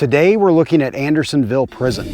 Today we're looking at Andersonville Prison.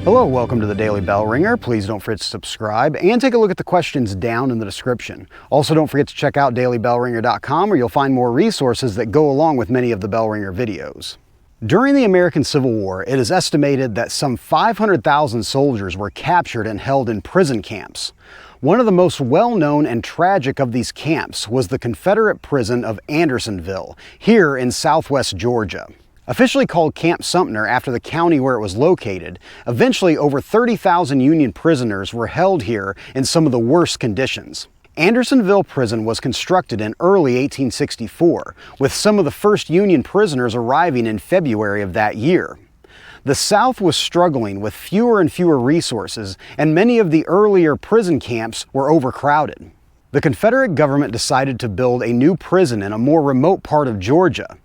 Hello, welcome to the Daily Bellringer. Please don't forget to subscribe and take a look at the questions down in the description. Also, don't forget to check out dailybellringer.com, where you'll find more resources that go along with many of the Bellringer videos. During the American Civil War, it is estimated that some 500,000 soldiers were captured and held in prison camps. One of the most well-known and tragic of these camps was the Confederate prison of Andersonville, here in southwest Georgia. Officially called Camp Sumter after the county where it was located, eventually over 30,000 Union prisoners were held here in some of the worst conditions. Andersonville Prison was constructed in early 1864, with some of the first Union prisoners arriving in February of that year. The South was struggling with fewer and fewer resources, and many of the earlier prison camps were overcrowded. The Confederate government decided to build a new prison in a more remote part of Georgia.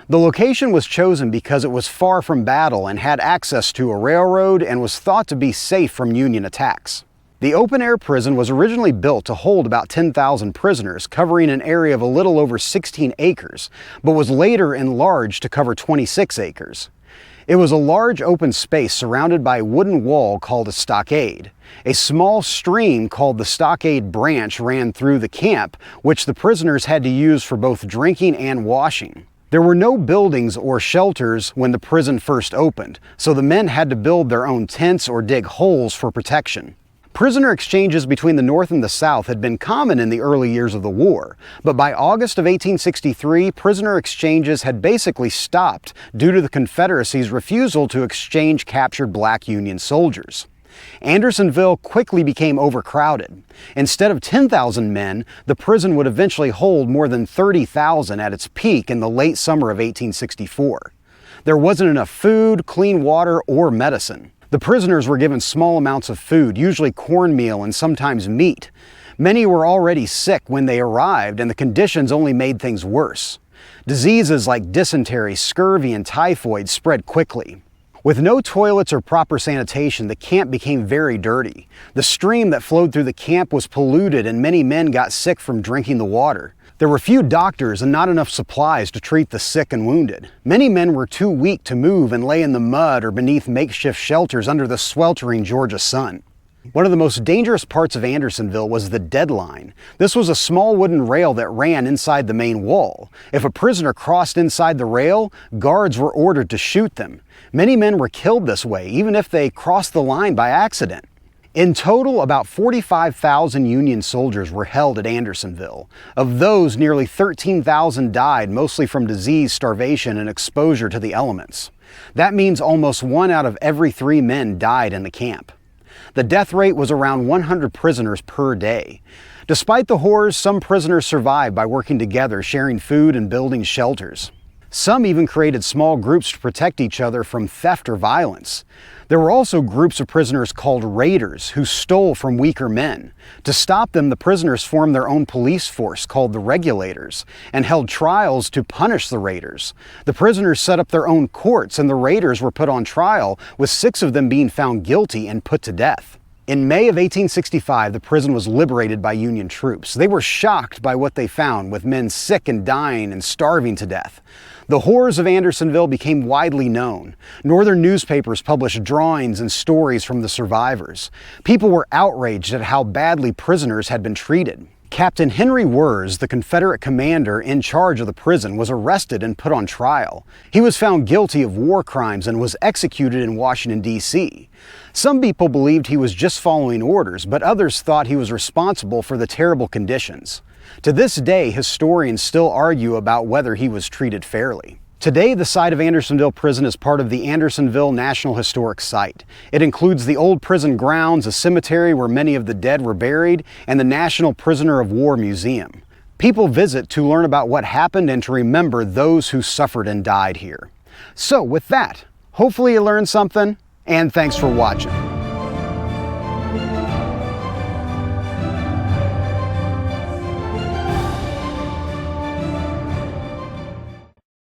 The location was chosen because it was far from battle and had access to a railroad and was thought to be safe from Union attacks. The open-air prison was originally built to hold about 10,000 prisoners, covering an area of a little over 16 acres, but was later enlarged to cover 26 acres. It was a large open space surrounded by a wooden wall called a stockade. A small stream called the Stockade Branch ran through the camp, which the prisoners had to use for both drinking and washing. There were no buildings or shelters when the prison first opened, so the men had to build their own tents or dig holes for protection. Prisoner exchanges between the North and the South had been common in the early years of the war, but by August of 1863, prisoner exchanges had basically stopped due to the Confederacy's refusal to exchange captured black Union soldiers. Andersonville quickly became overcrowded. Instead of 10,000 men, the prison would eventually hold more than 30,000 at its peak in the late summer of 1864. There wasn't enough food, clean water, or medicine. The prisoners were given small amounts of food, usually cornmeal and sometimes meat. Many were already sick when they arrived, and the conditions only made things worse. Diseases like dysentery, scurvy, and typhoid spread quickly. With no toilets or proper sanitation, the camp became very dirty. The stream that flowed through the camp was polluted, and many men got sick from drinking the water. There were few doctors and not enough supplies to treat the sick and wounded. Many men were too weak to move and lay in the mud or beneath makeshift shelters under the sweltering Georgia sun. One of the most dangerous parts of Andersonville was the deadline. This was a small wooden rail that ran inside the main wall. If a prisoner crossed inside the rail, guards were ordered to shoot them. Many men were killed this way, even if they crossed the line by accident. In total, about 45,000 Union soldiers were held at Andersonville. Of those, nearly 13,000 died, mostly from disease, starvation, and exposure to the elements. That means almost 1 out of every 3 men died in the camp. The death rate was around 100 prisoners per day. Despite the horrors, some prisoners survived by working together, sharing food and building shelters. Some even created small groups to protect each other from theft or violence. There were also groups of prisoners called raiders who stole from weaker men. To stop them, the prisoners formed their own police force called the Regulators and held trials to punish the raiders. The prisoners set up their own courts, and the raiders were put on trial, with 6 of them being found guilty and put to death. In May of 1865, the prison was liberated by Union troops. They were shocked by what they found, with men sick and dying and starving to death. The horrors of Andersonville became widely known. Northern newspapers published drawings and stories from the survivors. People were outraged at how badly prisoners had been treated. Captain Henry Wirz, the Confederate commander in charge of the prison, was arrested and put on trial. He was found guilty of war crimes and was executed in Washington, D.C. Some people believed he was just following orders, but others thought he was responsible for the terrible conditions. To this day, historians still argue about whether he was treated fairly. Today, the site of Andersonville Prison is part of the Andersonville National Historic Site. It includes the old prison grounds, a cemetery where many of the dead were buried, and the National Prisoner of War Museum. People visit to learn about what happened and to remember those who suffered and died here. So with that, hopefully you learned something, and thanks for watching.